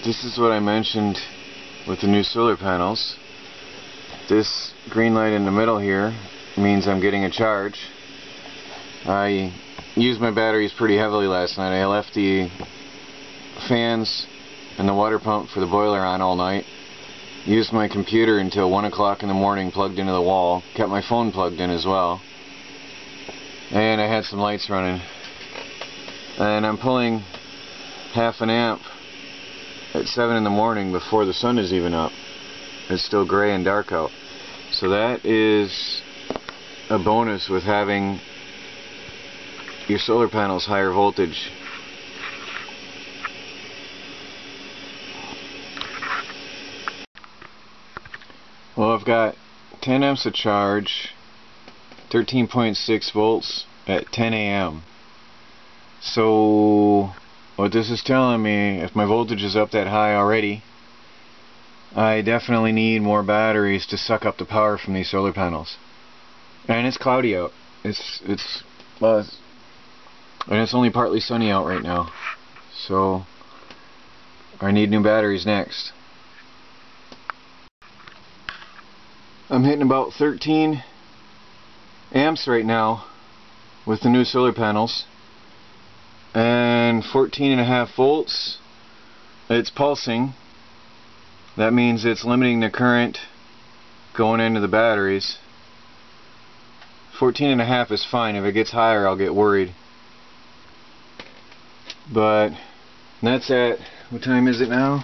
This is what I mentioned with the new solar panels. This green light in the middle here means I'm getting a charge. I used my batteries pretty heavily last night. I left the fans and the water pump for the boiler on all night. Used my computer until 1 o'clock in the morning, plugged into the wall. Kept my phone plugged in as well. And I had some lights running. And I'm pulling half an amp at 7 in the morning before the sun is even up. It's still gray and dark out. So that is a bonus with having your solar panels higher voltage. Well, I've got 10 amps of charge, 13.6 volts at 10 a.m. So what this is telling me, if my voltage is up that high already, I definitely need more batteries to suck up the power from these solar panels. And it's cloudy out. It's only partly sunny out right now. So I need new batteries next. I'm hitting about 13 amps right now with the new solar panels. And 14.5 volts. It's pulsing. That means it's limiting the current going into the batteries. 14.5 is fine. If it gets higher, I'll get worried. But that's at, what time is it now?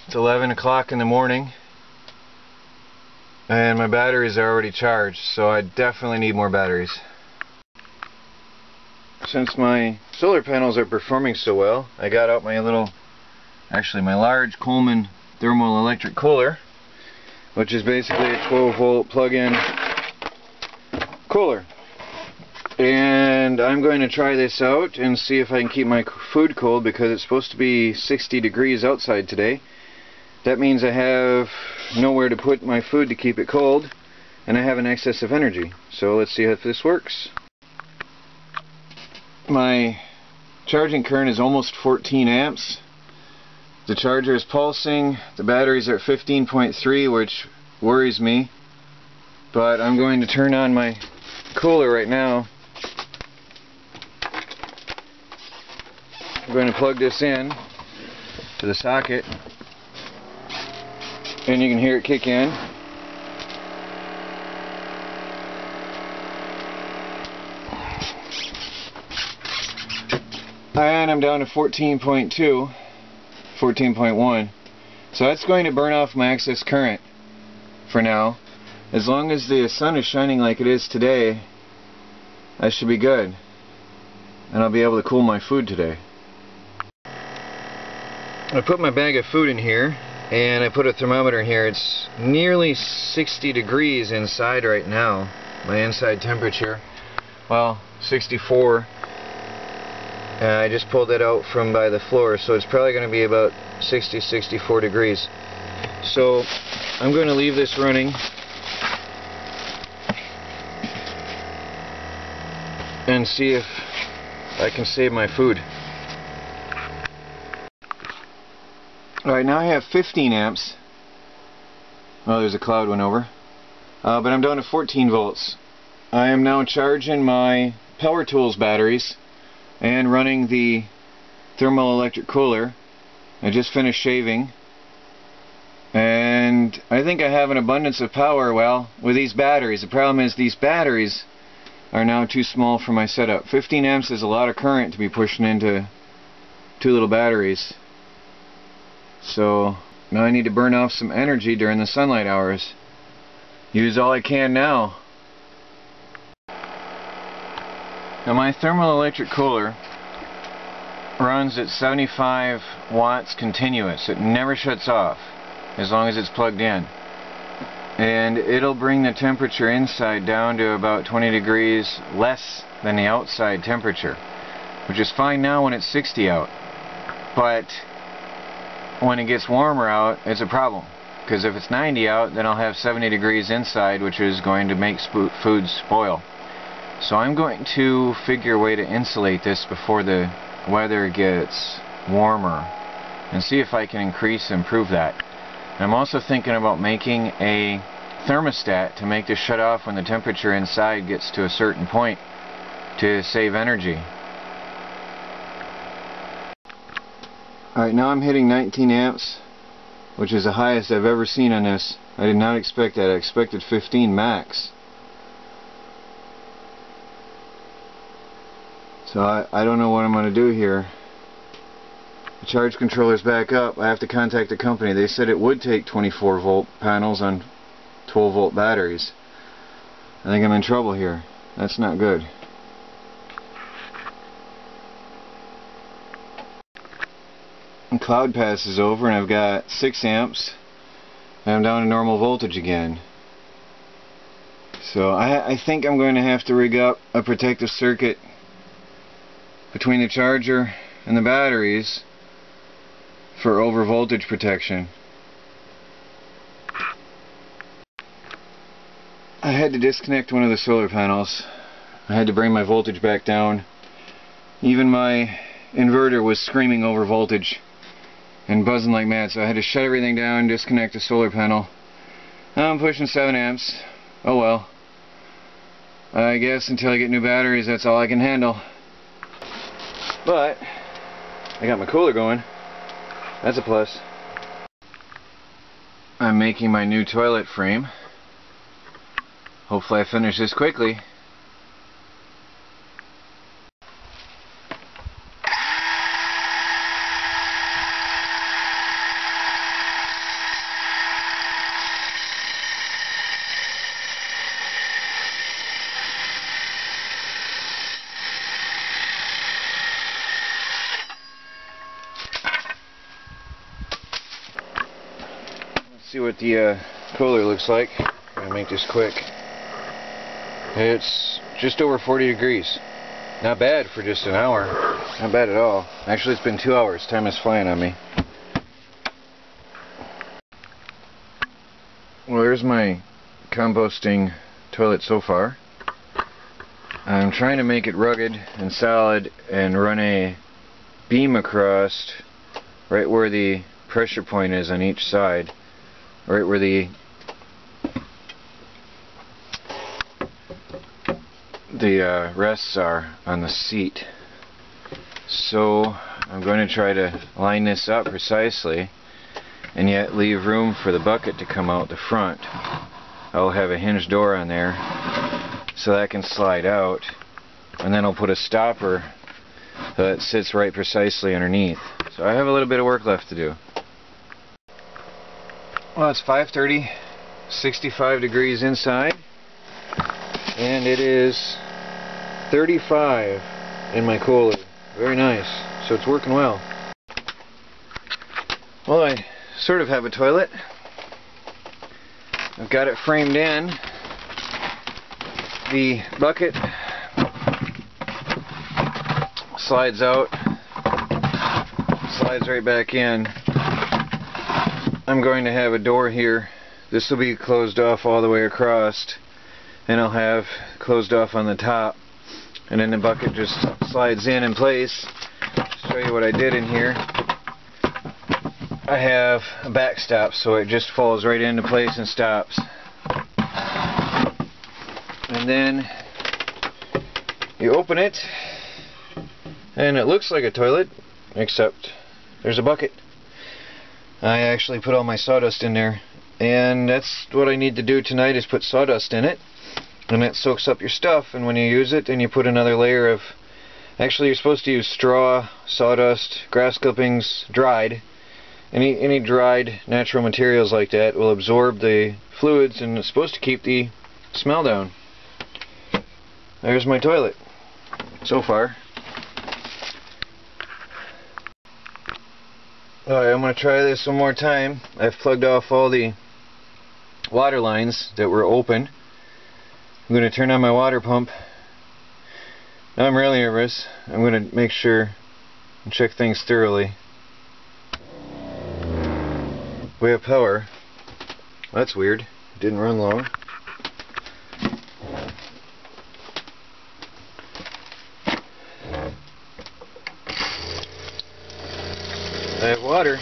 It's 11 o'clock in the morning. And my batteries are already charged, so I definitely need more batteries. Since my solar panels are performing so well, I got out my my large Coleman thermal electric cooler, which is basically a 12 volt plug-in cooler. And I'm going to try this out and see if I can keep my food cold, because it's supposed to be 60 degrees outside today. That means I have nowhere to put my food to keep it cold, and I have an excess of energy. So let's see if this works. My charging current is almost 14 amps. The charger is pulsing. The batteries are at 15.3, which worries me. But I'm going to turn on my cooler right now. I'm going to plug this in to the socket, and you can hear it kick in. And I'm down to 14.2, 14.1. So that's going to burn off my excess current for now. As long as the sun is shining like it is today, I should be good. And I'll be able to cool my food today. I put my bag of food in here, and I put a thermometer in here. It's nearly 60 degrees inside right now. My inside temperature, well, 64. I just pulled it out from by the floor, so it's probably going to be about 60-64 degrees. So I'm going to leave this running and see if I can save my food. Alright, now I have 15 amps. Oh, there's a cloud went over. But I'm down to 14 volts. I am now charging my Power Tools batteries and running the thermal electric cooler. I just finished shaving, and I think I have an abundance of power. Well, with these batteries, the problem is these batteries are now too small for my setup. 15 amps is a lot of current to be pushing into 2 little batteries. So now I need to burn off some energy during the sunlight hours. Use all I can now. Now my thermal electric cooler runs at 75 watts continuous. It never shuts off as long as it's plugged in. And it'll bring the temperature inside down to about 20 degrees less than the outside temperature, which is fine now when it's 60 out. But when it gets warmer out, it's a problem, because if it's 90 out, then I'll have 70 degrees inside, which is going to make food spoil. So I'm going to figure a way to insulate this before the weather gets warmer. and see if I can improve that. And I'm also thinking about making a thermostat to make this shut off when the temperature inside gets to a certain point to save energy. Alright, now I'm hitting 19 amps, which is the highest I've ever seen on this. I did not expect that. I expected 15 max. So I don't know what I'm going to do here. The charge controller's back up. I have to contact the company. They said it would take 24 volt panels on 12 volt batteries. I think I'm in trouble here. That's not good. And cloud passes over and I've got 6 amps and I'm down to normal voltage again. So I think I'm going to have to rig up a protective circuit between the charger and the batteries for over voltage protection. I had to disconnect one of the solar panels. I had to bring my voltage back down. Even my inverter was screaming over voltage and buzzing like mad, so I had to shut everything down, disconnect the solar panel. Now I'm pushing 7 amps. Oh well. I guess until I get new batteries, that's all I can handle. But I got my cooler going. That's a plus. I'm making my new toilet frame. Hopefully I finish this quickly. Let's see what the cooler looks like. I'm gonna make this quick. It's just over 40 degrees. Not bad for just an hour. Not bad at all. Actually, it's been 2 hours. Time is flying on me. Well, there's my composting toilet so far. I'm trying to make it rugged and solid and run a beam across right where the pressure point is on each side. Right where the rests are on the seat. So I'm going to try to line this up precisely and yet leave room for the bucket to come out the front. I'll have a hinged door on there so that can slide out, and then I'll put a stopper that sits right precisely underneath. So I have a little bit of work left to do. Well, it's 5:30, 65 degrees inside, and it is 35 in my cooler. Very nice. So it's working well. Well, I sort of have a toilet. I've got it framed in. The bucket slides out, slides right back in. I'm going to have a door here. This will be closed off all the way across, and I'll have closed off on the top, and then the bucket just slides in place. Show you what I did in here. I have a backstop, so it just falls right into place and stops. And then you open it, and it looks like a toilet, except there's a bucket. I actually put all my sawdust in there, and that's what I need to do tonight, is put sawdust in it, and that soaks up your stuff, and when you use it, then you put another layer of, actually you're supposed to use straw, sawdust, grass clippings, dried. Any dried natural materials like that will absorb the fluids, and it's supposed to keep the smell down. There's my toilet so far. Alright, I'm going to try this one more time. I've plugged off all the water lines that were open. I'm going to turn on my water pump. Now I'm really nervous. I'm going to make sure and check things thoroughly. We have power. That's weird. It didn't run long. I have water.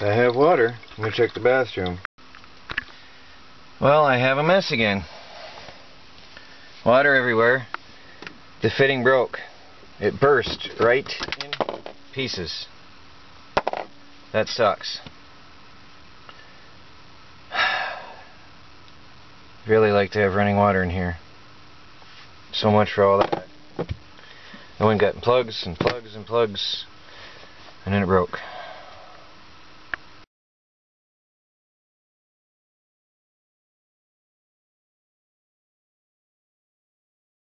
I have water. Let me check the bathroom. Well, I have a mess again. Water everywhere. The fitting broke. It burst right in pieces. That sucks. Really like to have running water in here. So much for all that. I went and got plugs and plugs and plugs, and then it broke.